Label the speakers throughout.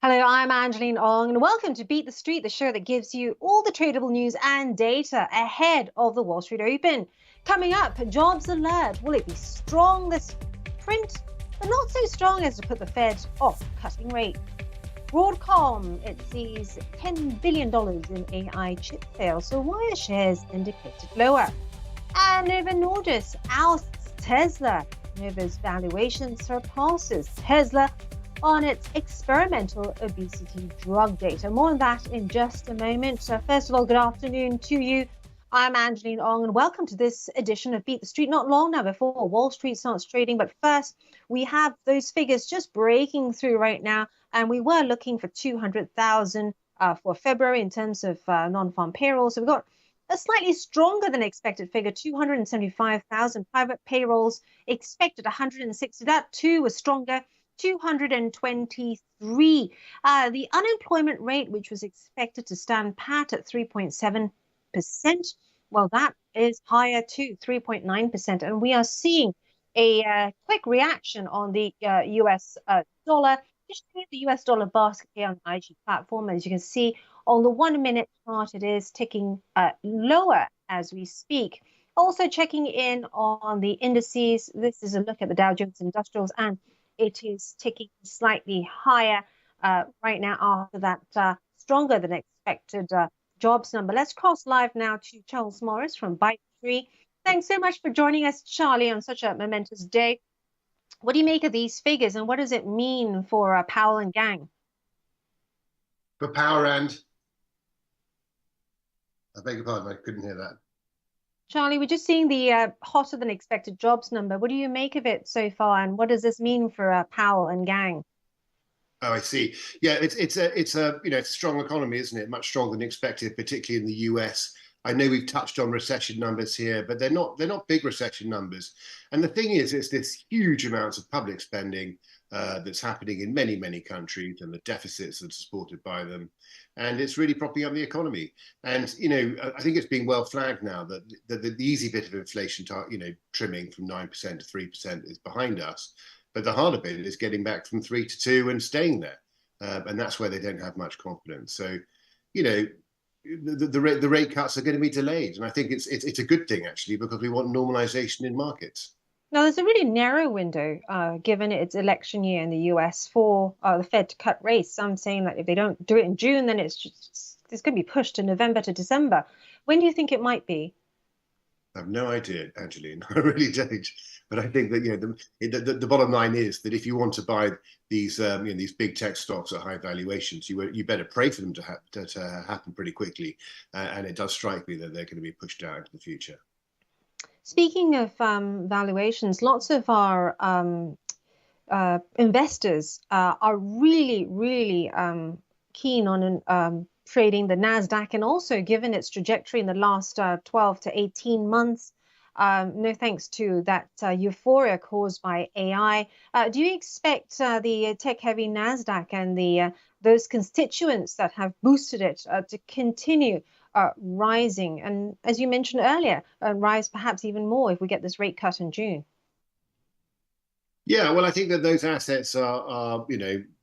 Speaker 1: Hello, I'm Angeline Ong, and welcome to Beat the Street, the show that gives you all the tradable news and data ahead of the Wall Street Open. Coming up, jobs alert. Will it be strong this print, but not so strong as to put the Fed off cutting rates? Broadcom, it sees $10 billion in AI chip sales, so why are shares indicated lower? And Novo Nordisk ousts Tesla. Novo's valuation surpasses Tesla on its experimental obesity drug data. More on that in just a moment. First of all, good afternoon to you. I'm Angeline Ong, and welcome to this edition of Beat the Street. Not long now before Wall Street starts trading, but first, we have those figures just breaking through right now, and we were looking for 200,000 for February in terms of non-farm payroll. So we've got a slightly stronger than expected figure, 275,000 private payrolls expected 160. That too was stronger. 223. The unemployment rate, which was expected to stand pat at 3.7%, well, that is higher too, 3.9%. And we are seeing a quick reaction on the US dollar. Just look at the US dollar basket here on the IG platform. As you can see on the 1 minute chart, it is ticking lower as we speak. Also checking in on the indices. This is a look at the Dow Jones Industrials, and it is ticking slightly higher right now after that stronger than expected jobs number. Let's cross live now to Charles Morris from Byte3. Thanks so much for joining us, Charlie, on such a momentous day. What do you make of these figures, and what does it mean for Powell and gang?
Speaker 2: For Power and... I beg your pardon, I couldn't hear that.
Speaker 1: Charlie, we're just seeing the hotter than expected jobs number. What do you make of it so far, and what does this mean for Powell and gang?
Speaker 2: Oh, I see. Yeah, it's a strong economy, isn't it? Much stronger than expected, particularly in the US. I know we've touched on recession numbers here, but they're not big recession numbers. And the thing is, it's this huge amounts of public spending that's happening in many countries, and the deficits that are supported by them. And it's really propping up the economy. And, I think it's being well flagged now that the easy bit of inflation, trimming from 9% to 3% is behind us. But the harder bit is getting back from 3 to 2 and staying there. And that's where they don't have much confidence. So, the rate cuts are going to be delayed. And I think it's a good thing, actually, because we want normalization in markets.
Speaker 1: Now, there's a really narrow window, given it's election year in the US, for the Fed to cut rates. Some saying that if they don't do it in June, then it's going to be pushed to November to December. When do you think it might be?
Speaker 2: I have no idea, Angeline. I really don't. But I think that the bottom line is that if you want to buy these these big tech stocks at high valuations, you better pray for them to happen pretty quickly. And it does strike me that they're going to be pushed out into the future.
Speaker 1: Speaking of valuations, lots of our investors are really keen on trading the NASDAQ, and also given its trajectory in the last 12 to 18 months, no thanks to that euphoria caused by AI. Do you expect the tech-heavy NASDAQ and those constituents that have boosted it to continue rising, and as you mentioned earlier, rise perhaps even more if we get this rate cut in June?
Speaker 2: Yeah, well, I think that those assets are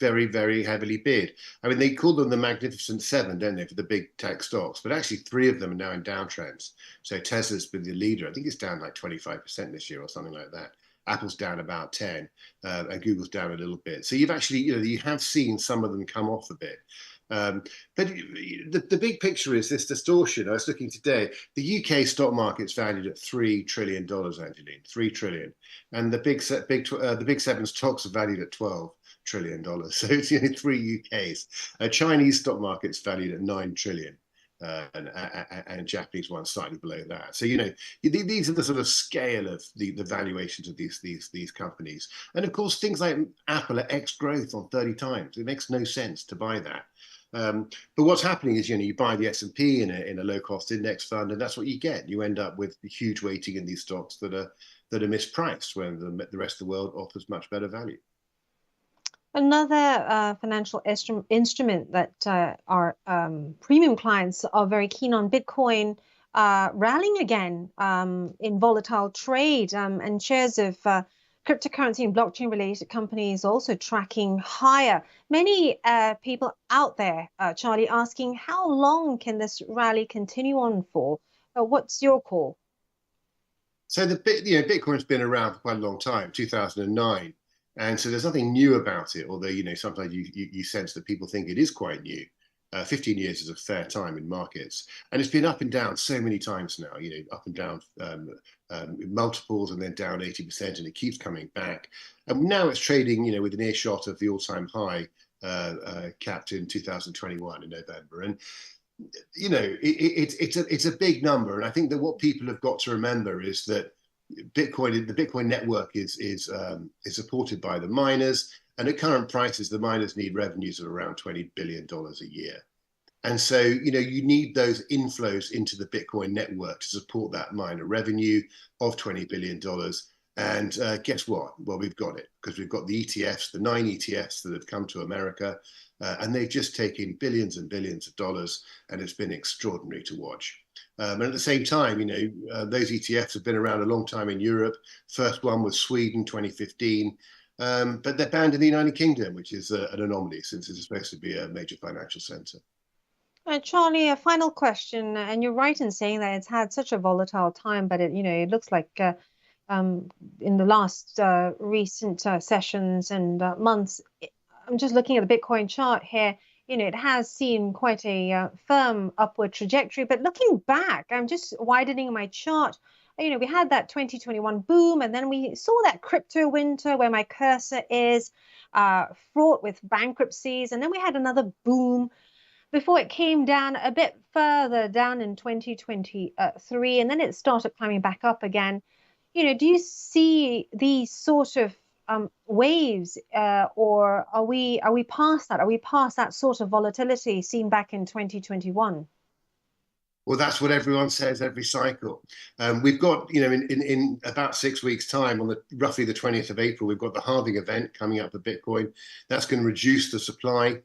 Speaker 2: very heavily bid. I mean, they call them the Magnificent Seven, don't they, for the big tech stocks? But actually, 3 of them are now in downtrends. So Tesla's been the leader. I think it's down like 25% this year or something like that. Apple's down about 10, and Google's down a little bit. So you've actually, you have seen some of them come off a bit. But the big picture is this distortion. I was looking today, the UK stock market's valued at $3 trillion, Angeline, $3 trillion. And the big seven stocks are valued at $12 trillion. So it's 3 UKs. Chinese stock market's valued at $9 trillion. And Japanese one slightly below that. So these are the sort of scale of the valuations of these companies. And of course, things like Apple are X growth on 30 times. It makes no sense to buy that. But what's happening is, you buy the S&P in a low-cost index fund, and that's what you get. You end up with a huge weighting in these stocks that are mispriced when the rest of the world offers much better value.
Speaker 1: Another financial instrument that our premium clients are very keen on, Bitcoin rallying again in volatile trade, and shares of cryptocurrency and blockchain related companies also tracking higher. Many people out there, Charlie, asking how long can this rally continue on for? What's your call?
Speaker 2: So Bitcoin's been around for quite a long time, 2009, and so there's nothing new about it. Although sometimes you sense that people think it is quite new. 15 years is a fair time in markets, and it's been up and down so many times now. Up and down multiples, and then down 80%, and it keeps coming back. And now it's trading, with an earshot of the all-time high capped in 2021 in November, and it's a big number. And I think that what people have got to remember is that the Bitcoin network is supported by the miners. And at current prices, the miners need revenues of around $20 billion a year. And so, you need those inflows into the Bitcoin network to support that miner revenue of $20 billion. And guess what? Well, we've got it, because we've got the ETFs, the 9 ETFs that have come to America, and they've just taken billions and billions of dollars, and it's been extraordinary to watch. And at the same time, those ETFs have been around a long time in Europe. First one was Sweden, 2015. But they're banned in the United Kingdom, which is an anomaly, since it's supposed to be a major financial centre.
Speaker 1: Charlie, a final question, and you're right in saying that it's had such a volatile time, but it looks like in the last recent sessions and months, I'm just looking at the Bitcoin chart here. It has seen quite a firm upward trajectory. But looking back, I'm just widening my chart. We had that 2021 boom, and then we saw that crypto winter where my cursor is, fraught with bankruptcies. And then we had another boom before it came down a bit further down in 2023, and then it started climbing back up again. Do you see these sort of waves, or are we past that? Are we past that sort of volatility seen back in 2021?
Speaker 2: Well, that's what everyone says every cycle. We've got, in about 6 weeks' time, on roughly the 20th of April, we've got the halving event coming up for Bitcoin. That's going to reduce the supply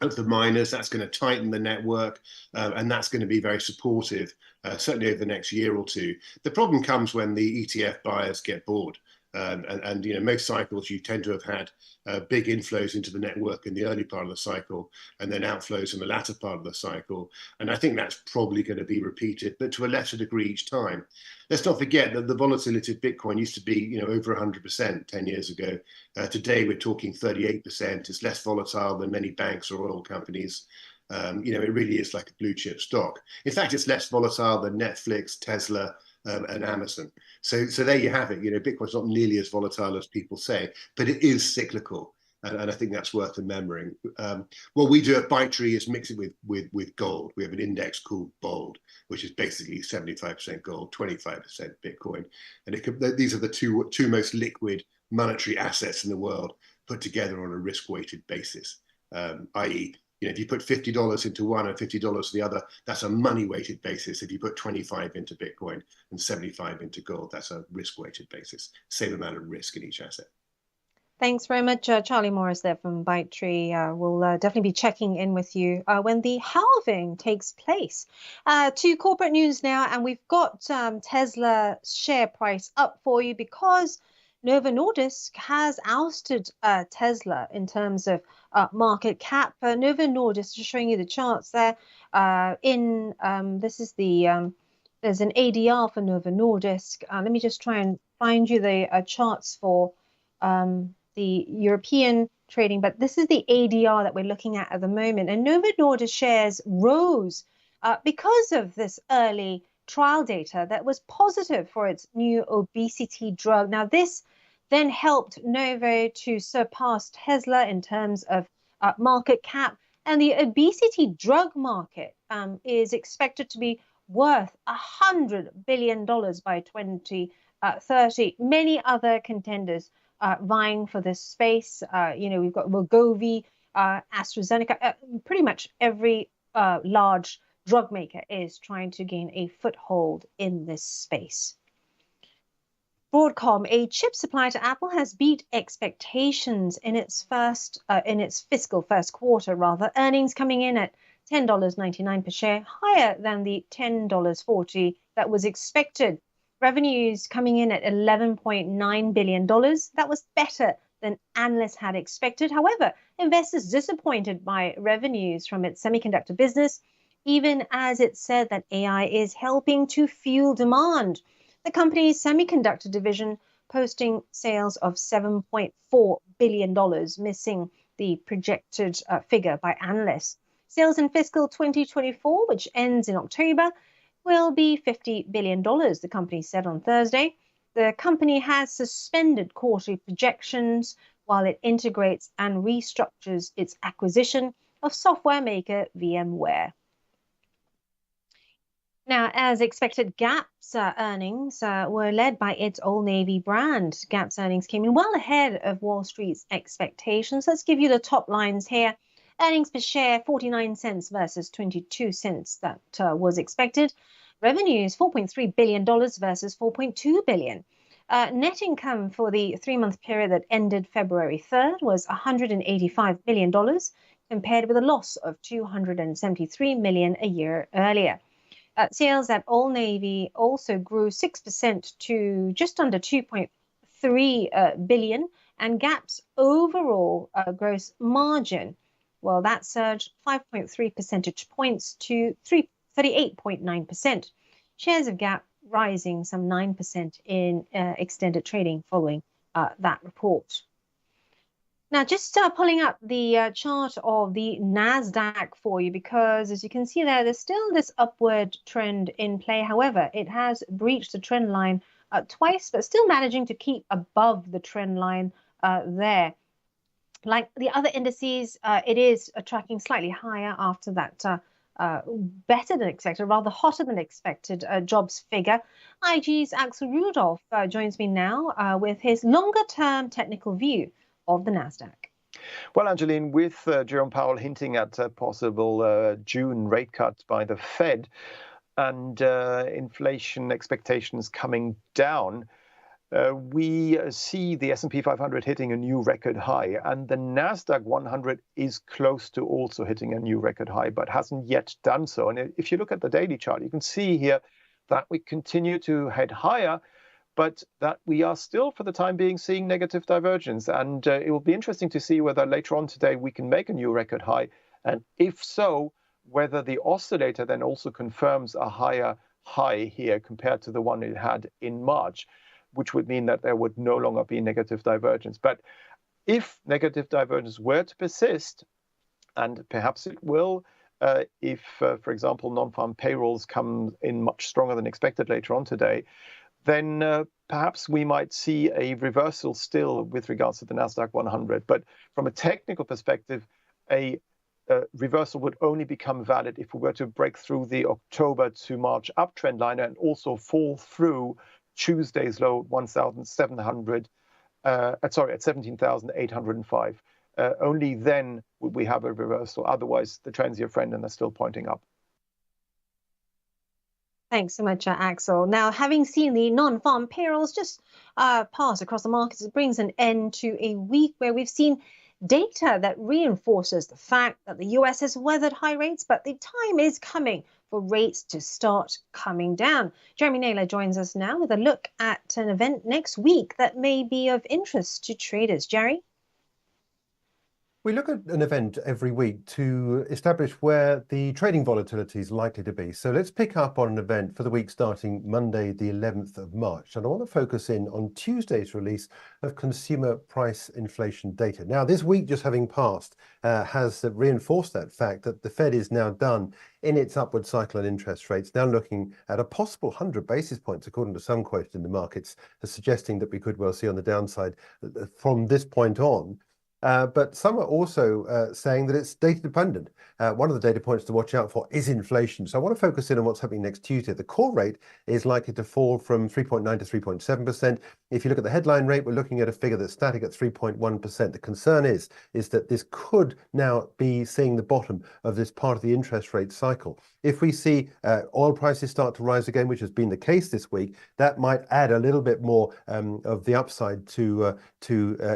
Speaker 2: of the miners. That's going to tighten the network, and that's going to be very supportive, certainly over the next year or two. The problem comes when the ETF buyers get bored. And most cycles you tend to have had big inflows into the network in the early part of the cycle, and then outflows in the latter part of the cycle. And I think that's probably going to be repeated, but to a lesser degree each time. Let's not forget that the volatility of Bitcoin used to be over 100% 10 years ago. Today we're talking 38%. It's less volatile than many banks or oil companies. It really is like a blue chip stock. In fact, it's less volatile than Netflix, Tesla, and Amazon. So there you have it. Bitcoin's not nearly as volatile as people say, but it is cyclical. And I think that's worth remembering. What we do at ByteTree is mix it with gold. We have an index called BOLD, which is basically 75% gold, 25% Bitcoin. And these are the two most liquid monetary assets in the world put together on a risk-weighted basis, i.e., if you put $50 into one and $50 to the other, that's a money-weighted basis. If you put 25 into Bitcoin and 75 into gold, that's a risk-weighted basis. Same amount of risk in each asset.
Speaker 1: Thanks very much, Charlie Morris there from ByteTree. We'll definitely be checking in with you when the halving takes place. To corporate news now, and we've got Tesla share price up for you because Novo Nordisk has ousted Tesla in terms of market cap. Novo Nordisk, just showing you the charts there. This is there's an ADR for Novo Nordisk. Let me just try and find you the charts for the European trading, but this is the ADR that we're looking at the moment. And Novo Nordisk shares rose because of this early trial data that was positive for its new obesity drug. Now, this then helped Novo to surpass Tesla in terms of market cap. And the obesity drug market is expected to be worth $100 billion by 2030. Many other contenders vying for this space. We've got Wegovy, AstraZeneca, pretty much every large drug maker is trying to gain a foothold in this space. Broadcom, a chip supplier to Apple, has beat expectations in its fiscal first quarter, earnings coming in at $10.99 per share, higher than the $10.40 that was expected. Revenues coming in at $11.9 billion. That was better than analysts had expected. However, investors disappointed by revenues from its semiconductor business, even as it said that AI is helping to fuel demand. The company's semiconductor division posting sales of $7.4 billion, missing the projected figure by analysts. Sales in fiscal 2024, which ends in October, will be $50 billion, the company said on Thursday. The company has suspended quarterly projections while it integrates and restructures its acquisition of software maker VMware. Now, as expected, Gap's earnings were led by its Old Navy brand. Gap's earnings came in well ahead of Wall Street's expectations. Let's give you the top lines here. Earnings per share, 49 cents versus 22 cents that was expected. Revenues, $4.3 billion versus $4.2 billion. Net income for the 3-month period that ended February 3rd was $185 million, compared with a loss of $273 million a year earlier. Sales at Old Navy also grew 6% to just under $2.3 billion, and Gap's overall gross margin, well, that surged 5.3 percentage points to 38.9%. Shares of Gap rising some 9% in extended trading following that report. Now, just pulling up the chart of the NASDAQ for you, because as you can see there, there's still this upward trend in play. However, it has breached the trend line twice, but still managing to keep above the trend line there. Like the other indices, it is tracking slightly higher after that better than expected, rather hotter than expected jobs figure. IG's Axel Rudolph joins me now with his longer-term technical view of the NASDAQ.
Speaker 3: Well, Angeline, with Jerome Powell hinting at a possible June rate cut by the Fed and inflation expectations coming down, we see the S&P 500 hitting a new record high, and the NASDAQ 100 is close to also hitting a new record high, but hasn't yet done so. And if you look at the daily chart, you can see here that we continue to head higher, but that we are still, for the time being, seeing negative divergence. And it will be interesting to see whether later on today we can make a new record high. And if so, whether the oscillator then also confirms a higher high here compared to the one it had in March, which would mean that there would no longer be negative divergence. But if negative divergence were to persist, and perhaps it will, if, for example, non-farm payrolls come in much stronger than expected later on today, then perhaps we might see a reversal still with regards to the NASDAQ 100. But from a technical perspective, a reversal would only become valid if we were to break through the October to March uptrend line and also fall through Tuesday's low 1,700, at 17,805. Only then would we have a reversal. Otherwise, the trend's your friend and they're still pointing up.
Speaker 1: Thanks so much, Axel. Now, having seen the non-farm payrolls just pass across the markets, it brings an end to a week where we've seen data that reinforces the fact that the US has weathered high rates, but the time is coming for rates to start coming down. Jeremy Naylor joins us now with a look at an event next week that may be of interest to traders. Jerry?
Speaker 4: We look at an event every week to establish where the trading volatility is likely to be. So let's pick up on an event for the week starting Monday, the 11th of March. And I want to focus in on Tuesday's release of consumer price inflation data. Now, this week just having passed has reinforced that fact that the Fed is now done in its upward cycle on interest rates, now looking at a possible 100 basis points, according to some quoted in the markets, suggesting that we could well see on the downside from this point on. But some are also saying that it's data dependent. One of the data points to watch out for is inflation. So I want to focus in on what's happening next Tuesday. The core rate is likely to fall from 3.9 to 3.7%. If you look at the headline rate, we're looking at a figure that's static at 3.1%. The concern is that this could now be seeing the bottom of this part of the interest rate cycle. If we see oil prices start to rise again, which has been the case this week, that might add a little bit more of the upside to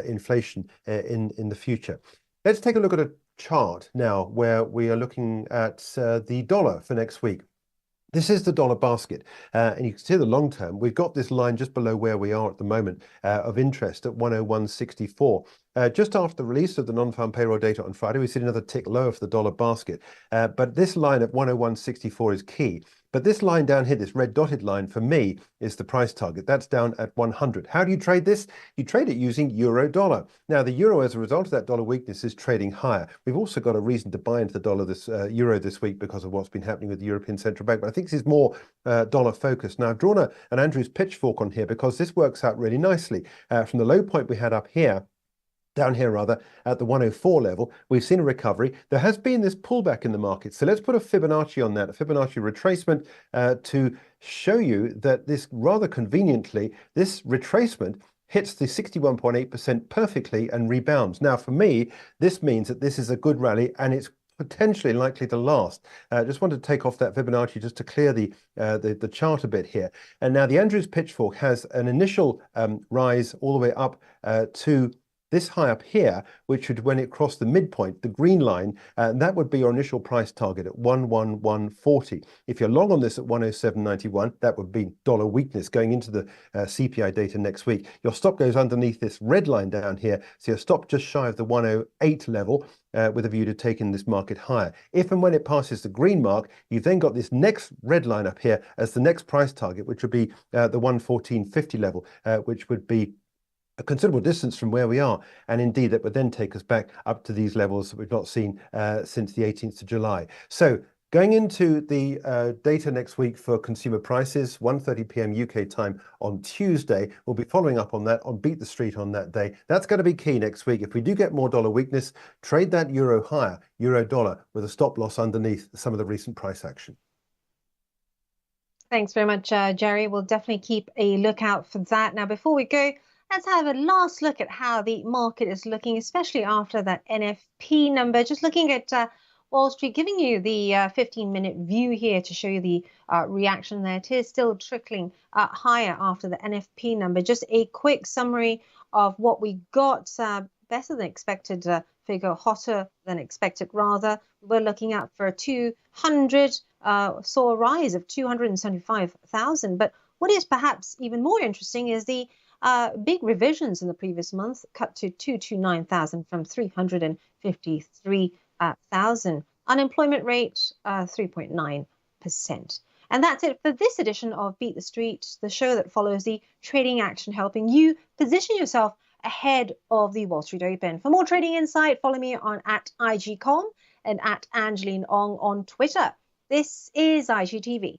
Speaker 4: inflation in the future. Let's take a look at a chart now where we are looking at the dollar for next week. This is the dollar basket, and you can see the long term. We've got this line just below where we are at the moment of interest at 101.64. Just after the release of the non-farm payroll data on Friday, we see another tick lower for the dollar basket. But this line at 101.64 is key. But this line down here, this red dotted line, for me, is the price target. That's down at 100. How do you trade this? You trade it using euro dollar. Now, the euro, as a result of that dollar weakness, is trading higher. We've also got a reason to buy into the dollar euro this week because of what's been happening with the European Central Bank. But I think this is more dollar focused. Now, I've drawn an Andrews pitchfork on here because this works out really nicely. From the low point we had up here, down here rather, at the 104 level, we've seen a recovery. There has been this pullback in the market. So let's put a Fibonacci on that, a Fibonacci retracement to show you that this rather conveniently, this retracement hits the 61.8% perfectly and rebounds. Now, for me, this means that this is a good rally and it's potentially likely to last. Just want to take off that Fibonacci just to clear the chart a bit here. And now the Andrews pitchfork has an initial rise all the way up to this high up here, which would, when it crossed the midpoint, the green line, that would be your initial price target at 111.40. If you're long on this at 107.91, that would be dollar weakness going into the CPI data next week. Your stop goes underneath this red line down here, so your stop just shy of the 108 level with a view to taking this market higher. If and when it passes the green mark, you've then got this next red line up here as the next price target, which would be the 114.50 level, which would be a considerable distance from where we are, and indeed that would then take us back up to these levels that we've not seen since the 18th of July. So going into the data next week for consumer prices, 1:30 p.m. UK time on Tuesday, we'll be following up on that on Beat the Street on that day. That's going to be key next week. If we do get more dollar weakness, trade that euro higher, euro dollar, with a stop loss underneath some of the recent price action.
Speaker 1: Thanks very much, Jerry. We'll definitely keep a lookout for that. Now, before we go, let's have a last look at how the market is looking, especially after that NFP number. Just looking at Wall Street, giving you the 15-minute view here to show you the reaction there. It is still trickling higher after the NFP number. Just a quick summary of what we got. Better than expected figure, hotter than expected rather. We're looking out for 200, saw a rise of 275,000. But what is perhaps even more interesting is the big revisions in the previous month, cut to 229,000 from 353,000. Unemployment rate 3.9%. And that's it for this edition of Beat the Street, the show that follows the trading action, helping you position yourself ahead of the Wall Street Open. For more trading insight, follow me on @IGCom and @Angeline on Twitter. This is IGTV.